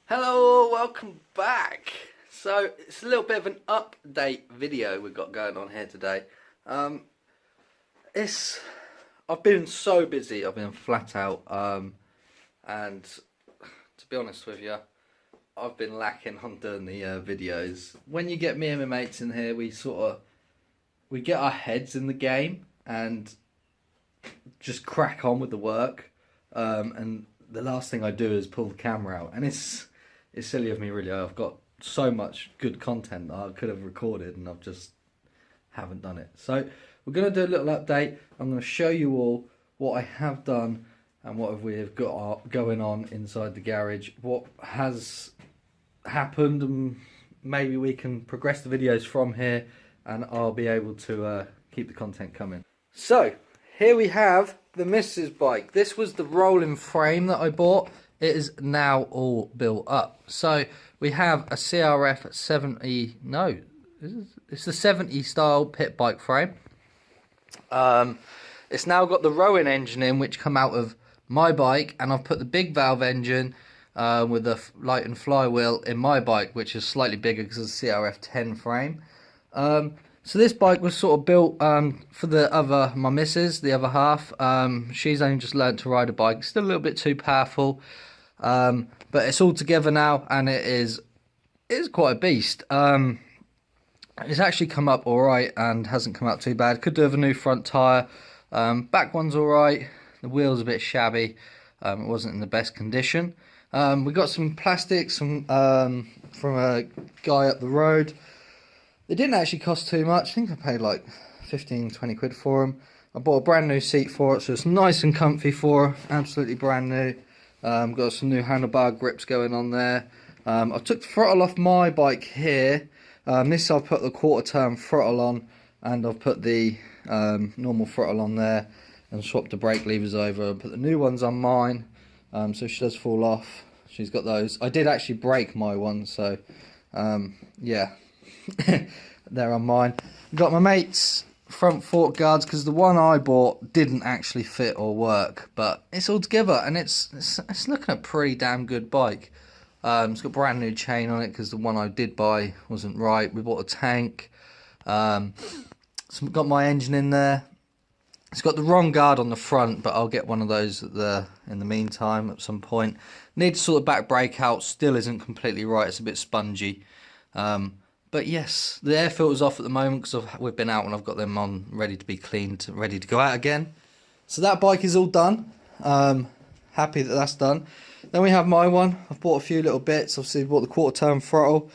Hello, welcome back. So it's a little bit of an update video we've got going on here today. I've been so busy, I've been flat out, and to be honest with you, I've been lacking on doing the videos. When you get me and my mates in here, we get our heads in the game and just crack on with the work. And the last thing I do is pull the camera out, and it's silly of me really. I've got so much good content that I could have recorded and I've just haven't done it. So we're going to do a little update. I'm going to show you all what I have done and what we have got going on inside the garage, what has happened, and maybe we can progress the videos from here and I'll be able to keep the content coming. So here we have the Mrs. bike. This was the rolling frame that I bought. It is now all built up. So we have a CRF 70, no, it's the 70 style pit bike frame. It's now got the Rowan engine in, which come out of my bike, and I've put the big valve engine with the light and flywheel in my bike, which is slightly bigger because it's a CRF 10 frame. So this bike was sort of built for my missus, the other half. She's only just learned to ride a bike. It's still a little bit too powerful, but it's all together now, and it's quite a beast. It's actually come up all right and hasn't come up too bad. Could do with a new front tyre. Back one's all right. The wheel's a bit shabby. It wasn't in the best condition. We got some plastics from a guy up the road. They didn't actually cost too much. I think I paid like 15-20 quid for them. I bought a brand new seat for it, so it's nice and comfy for her. Absolutely brand new. Got some new handlebar grips going on there. I took the throttle off my bike here. This I've put the quarter turn throttle on, and I've put the normal throttle on there and swapped the brake levers over and put the new ones on mine. So she does fall off. She's got those. I did actually break my one, so yeah. They're on mine. Got my mate's front fork guards because the one I bought didn't actually fit or work, but it's all together and it's looking a pretty damn good bike. It's got a brand new chain on it because the one I did buy wasn't right. We bought a tank. So we've got my engine in there. It's got the wrong guard on the front, but I'll get one of those in the meantime at some point. Need to sort the back brake out. Still isn't completely right. It's a bit spongy. But yes, the air filter's off at the moment because we've been out and I've got them on ready to be cleaned, ready to go out again. So that bike is all done. Happy that that's done. Then we have my one. I've bought a few little bits. Obviously, bought the quarter turn throttle,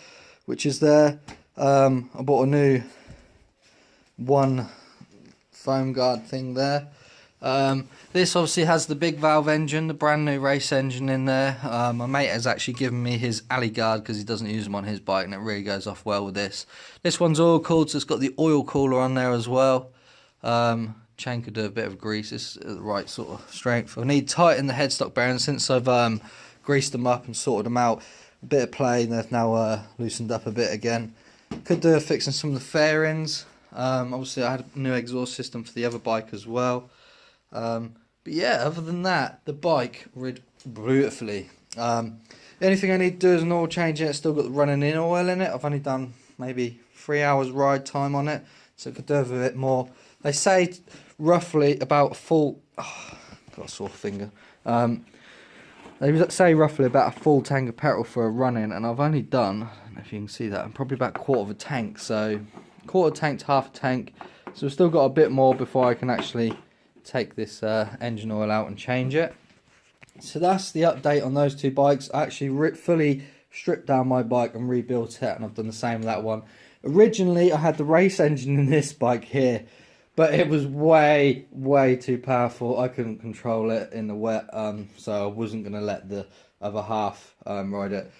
which is there. I bought a new one foam guard thing there. This obviously has the big valve engine, the brand new race engine in there. My mate has actually given me his alley guard because he doesn't use them on his bike, and it really goes off well with this. This one's oil cooled, so it's got the oil cooler on there as well. Chain could do a bit of grease. It's at the right sort of strength. I need to tighten the headstock bearings since I've greased them up and sorted them out. A bit of play, and they've now loosened up a bit again. Could do fixing some of the fairings. Obviously I had a new exhaust system for the other bike as well. But yeah, other than that, the bike rid beautifully. The only thing I need to do is an oil change. It's still got the running in oil in it. I've only done maybe 3 hours ride time on it, so it could do with a bit more. They say roughly about a full, got a sore finger. They say roughly about a full tank of petrol for a run in, and I've only done, I don't know if you can see that, I'm probably about a quarter of a tank. So quarter tank to half a tank. So we've still got a bit more before I can actually take this engine oil out and change it. So that's the update on those two bikes. I actually fully stripped down my bike and rebuilt it, and I've done the same with that one. Originally I had the race engine in this bike here, but it was way too powerful. I couldn't control it in the wet, so I wasn't going to let the other half ride it.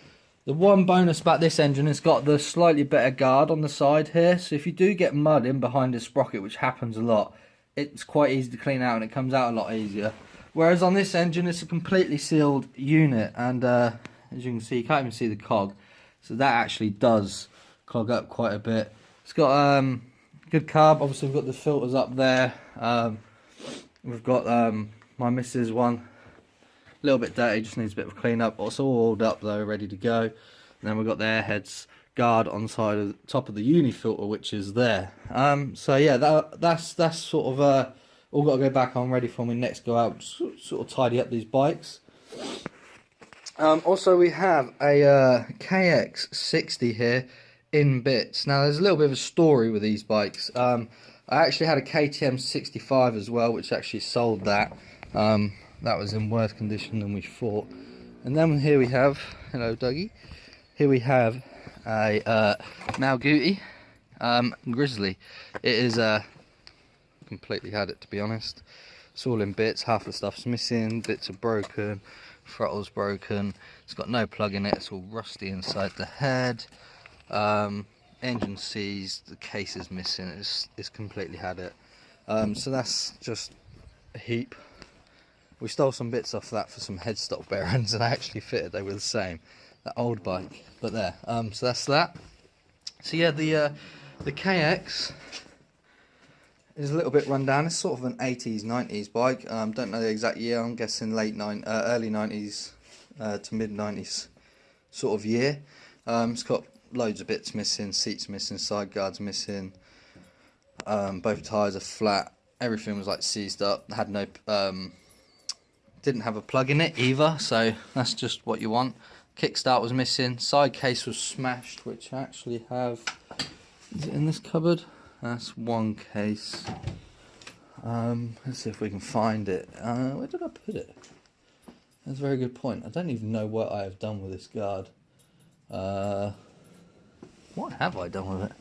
The one bonus about this engine, it's got the slightly better guard on the side here, so if you do get mud in behind the sprocket, which happens a lot, it's quite easy to clean out and it comes out a lot easier. Whereas on this engine, it's a completely sealed unit, and as you can see, you can't even see the cog, so that actually does clog up quite a bit. It's got good carb. Obviously we've got the filters up there. We've got my missus one little bit dirty, just needs a bit of clean up. It's all oiled up though, ready to go. And then we've got the airheads guard on the side of the top of the uni filter, which is there. So yeah, that's sort of all got to go back on, ready for when we next go out, sort of tidy up these bikes. Also we have a KX60 here in bits. Now there's a little bit of a story with these bikes. I actually had a KTM 65 as well, which actually sold that. That was in worse condition than we thought. And then here we have, hello Dougie, here we have a Malguti Grizzly. It is completely had it, to be honest. It's all in bits, half the stuff's missing, bits are broken, throttle's broken, it's got no plug in it, it's all rusty inside the head. Engine seized, the case is missing, it's completely had it. So that's just a heap. We stole some bits off that for some headstock bearings, and I actually fitted, they were the same. That old bike, but there. So that's that. So yeah, the KX is a little bit run down. It's sort of an 80s, 90s bike. Don't know the exact year. I'm guessing early 90s to mid 90s sort of year. It's got loads of bits missing, seats missing, side guards missing. Both tyres are flat. Everything was like seized up. Had no, didn't have a plug in it either. So that's just what you want. Kickstart was missing. Side case was smashed, which I actually have. Is it in this cupboard? That's one case. Let's see if we can find it. Where did I put it? That's a very good point. I don't even know what I have done with this guard. What have I done with it?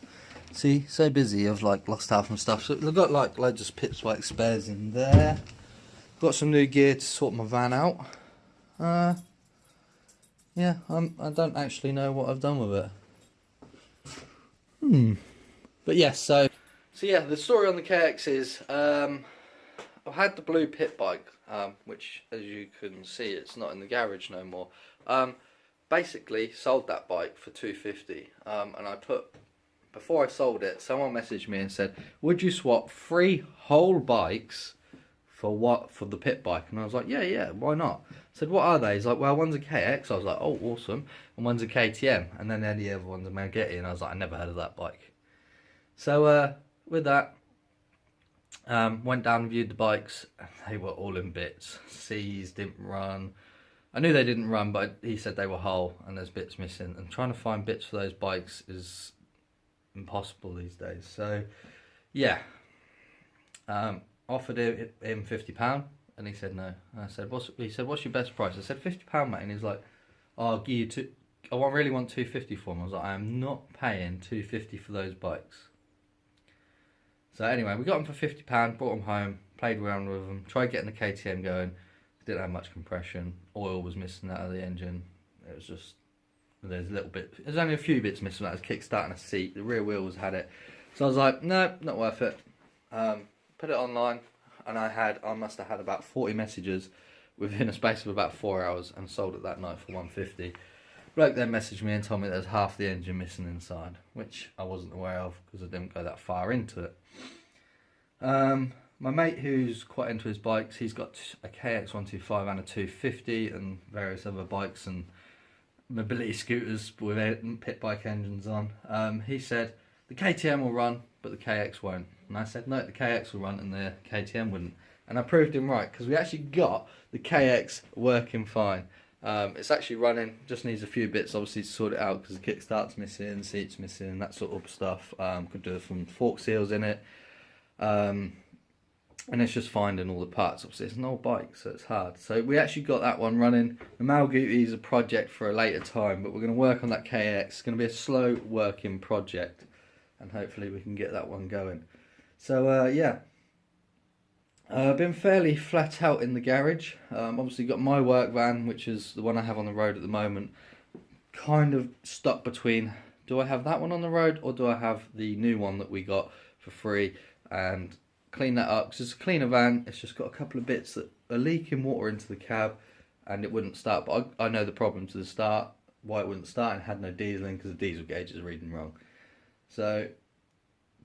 See, so busy, I've like lost half my stuff. So I've got like loads of Pips bike spares in there. Got some new gear to sort my van out. Yeah, I don't actually know what I've done with it. But yes, so yeah, the story on the KX is I've had the blue pit bike, which as you can see, it's not in the garage no more. Basically sold that bike for $250, and I put, before I sold it, someone messaged me and said, would you swap 3 whole bikes for the pit bike? And I was like, yeah, why not? I said, what are they? He's like, well, one's a KX. I was like, oh, awesome. And one's a KTM. And then the other one's a Malguti. And I was like, I never heard of that bike. So with that, went down and viewed the bikes. They were all in bits. Seized, didn't run. I knew they didn't run, but he said they were whole and there's bits missing. And trying to find bits for those bikes is impossible these days. So yeah, offered him £50, and he said no. And I said, what's your best price? I said £50, mate. And he's like, oh, I'll give you two. I really want $250 for them. I was like, I am not paying $250 for those bikes. So anyway, we got them for £50, brought them home, played around with them, tried getting the KTM going. Didn't have much compression. Oil was missing out of the engine. It was just, there's a little bit, there's only a few bits missing. That was kickstart and a seat. The rear wheels had it. So I was like, no, not worth it. Put it online, and I must have had about 40 messages within a space of about 4 hours, and sold it that night for $150. Bloke then messaged me and told me there's half the engine missing inside, which I wasn't aware of because I didn't go that far into it. My mate, who's quite into his bikes, he's got a KX125 and a 250 and various other bikes and mobility scooters with pit bike engines on. He said the KTM will run, but the KX won't. And I said, no, the KX will run and the KTM wouldn't. And I proved him right, because we actually got the KX working fine. It's actually running, just needs a few bits obviously to sort it out, because the kickstart's missing, seat's missing, that sort of stuff. Could do some fork seals in it. And it's just finding all the parts. Obviously it's an old bike, so it's hard. So we actually got that one running. The Malguti is a project for a later time, but we're going to work on that KX. It's going to be a slow working project, and hopefully we can get that one going. So yeah, I've been fairly flat out in the garage. Obviously got my work van, which is the one I have on the road at the moment, kind of stuck between, do I have that one on the road or do I have the new one that we got for free, and clean that up, because it's a cleaner van. It's just got a couple of bits that are leaking water into the cab and it wouldn't start, but I know the problem to the start, why it wouldn't start, and had no diesel in because the diesel gauge is reading wrong. So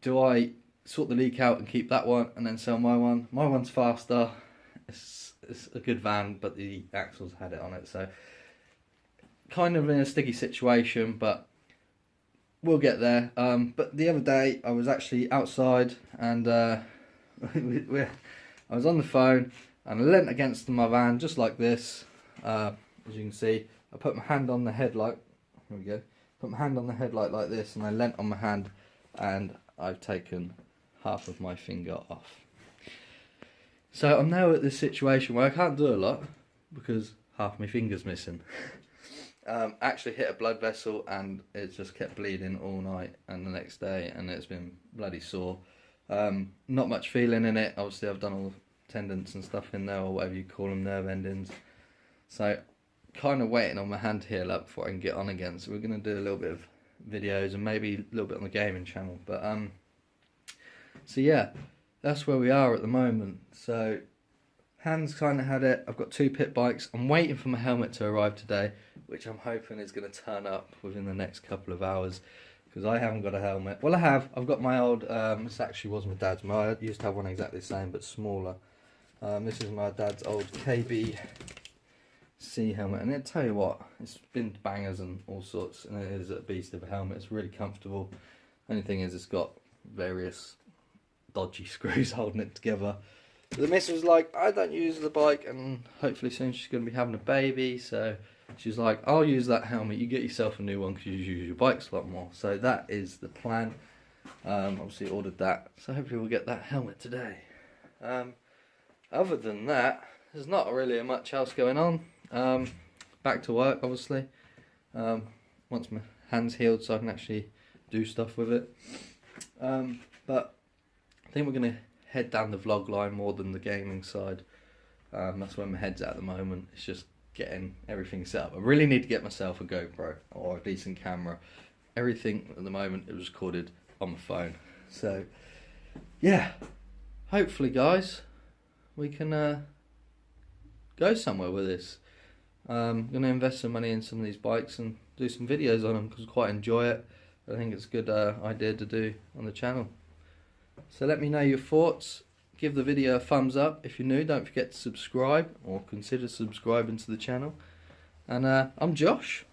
do I sort the leak out and keep that one and then sell my one? My one's faster, it's it's a good van, but the axles had it on it, so kind of in a sticky situation, but we'll get there. But the other day I was actually outside and I was on the phone and I leant against my van just like this. As you can see, I put my hand on the headlight. Here we go. Put my hand on the headlight like this, and I leant on my hand, and I've taken half of my finger off. So I'm now at this situation where I can't do a lot because half my finger's missing. Actually hit a blood vessel and it just kept bleeding all night and the next day, and it's been bloody sore. Not much feeling in it. Obviously I've done all the tendons and stuff in there, or whatever you call them, nerve endings. So kind of waiting on my hand to heal up before I can get on again. So we're going to do a little bit of videos and maybe a little bit on the gaming channel. But so yeah, that's where we are at the moment. So hands kind of had it. I've got 2 pit bikes. I'm waiting for my helmet to arrive today, which I'm hoping is going to turn up within the next couple of hours, because I haven't got a helmet. Well, I have. I've got my old, this actually was my dad's. I used to have one exactly the same but smaller. This is my dad's old KBC helmet, and I tell you what, it's been bangers and all sorts, and it is a beast of a helmet. It's really comfortable. Only thing is, it's got various dodgy screws holding it together. The missus was like, I don't use the bike, and hopefully soon she's going to be having a baby, so she's like, I'll use that helmet, you get yourself a new one because you use your bikes a lot more. So that is the plan. Obviously ordered that, so hopefully we'll get that helmet today. Other than that, there's not really much else going on. Back to work, obviously. Once my hand's healed so I can actually do stuff with it. But I think we're going to head down the vlog line more than the gaming side. That's where my head's at the moment. It's just getting everything set up. I really need to get myself a GoPro or a decent camera. Everything at the moment is recorded on my phone. So yeah, hopefully guys, we can go somewhere with this. I'm going to invest some money in some of these bikes and do some videos on them because I quite enjoy it. I think it's a good idea to do on the channel. So let me know your thoughts. Give the video a thumbs up. If you're new, don't forget to subscribe, or consider subscribing to the channel. And I'm Josh.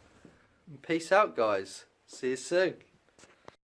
Peace out guys. See you soon.